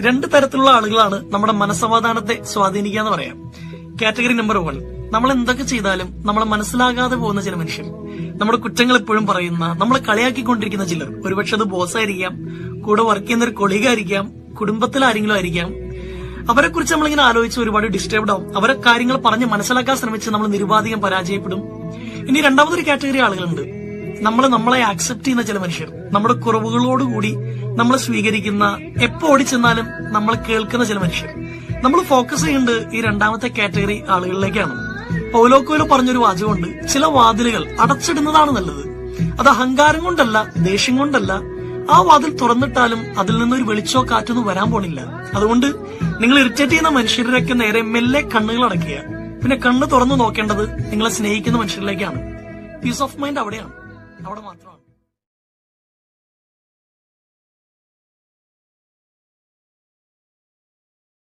രണ്ട് തരത്തിലുള്ള ആളുകളാണ് നമ്മുടെ മനസ്സമാധാനത്തെ സ്വാധീനിക്കുക എന്ന് പറയാം. കാറ്റഗറി നമ്പർ 1, നമ്മൾ എന്തൊക്കെ ചെയ്താലും നമ്മളെ മനസ്സിലാകാതെ പോകുന്ന ചില മനുഷ്യർ, നമ്മുടെ കുറ്റങ്ങൾ എപ്പോഴും പറയുന്ന, നമ്മളെ കളിയാക്കിക്കൊണ്ടിരിക്കുന്ന ചിലർ. ഒരുപക്ഷെ അത് ബോസായിരിക്കാം, കൂടെ വർക്ക് ചെയ്യുന്ന ഒരു കൊളീഗായിരിക്കാം, കുടുംബത്തിൽ ആരെങ്കിലും ആയിരിക്കാം. അവരെ കുറിച്ച് നമ്മളിങ്ങനെ ആലോചിച്ച് ഒരുപാട് ഡിസ്റ്റർബ്ഡ് ആവും. അവരെ കാര്യങ്ങൾ പറഞ്ഞ് മനസ്സിലാക്കാൻ ശ്രമിച്ച് നമ്മൾ നിരുപാധികം പരാജയപ്പെടും. ഇനി രണ്ടാമതൊരു കാറ്റഗറി ആളുകളുണ്ട്, നമ്മളെ ആക്സെപ്റ്റ് ചെയ്യുന്ന ചില മനുഷ്യർ, നമ്മുടെ കുറവുകളോടുകൂടി നമ്മളെ സ്വീകരിക്കുന്ന, എപ്പോ ഓടിച്ചെന്നാലും നമ്മളെ കേൾക്കുന്ന ചില മനുഷ്യർ. നമ്മൾ ഫോക്കസ് ചെയ്യേണ്ടത് ഈ രണ്ടാമത്തെ കാറ്റഗറി ആളുകളിലേക്കാണ്. പൗലോ കൊയ്ലോ പറഞ്ഞൊരു വാചകമുണ്ട്, ചില വാതിലുകൾ അടച്ചിടുന്നതാണ് നല്ലത്. അത് അഹങ്കാരം കൊണ്ടല്ല, ദേഷ്യം കൊണ്ടല്ല. ആ വാതിൽ തുറന്നിട്ടാലും അതിൽ നിന്നൊരു വെളിച്ചോ കാറ്റൊന്നും വരാൻ പോണില്ല. അതുകൊണ്ട് നിങ്ങൾ ഇറിറ്റേറ്റ് ചെയ്യുന്ന മനുഷ്യരിലൊക്കെ നേരെ മെല്ലെ കണ്ണുകൾ അടയ്ക്കുക. പിന്നെ കണ്ണ് തുറന്നു നോക്കേണ്ടത് നിങ്ങളെ സ്നേഹിക്കുന്ന മനുഷ്യരിലേക്കാണ്. പീസ് ഓഫ് മൈൻഡ് അവിടെ മാത്രമാണ്.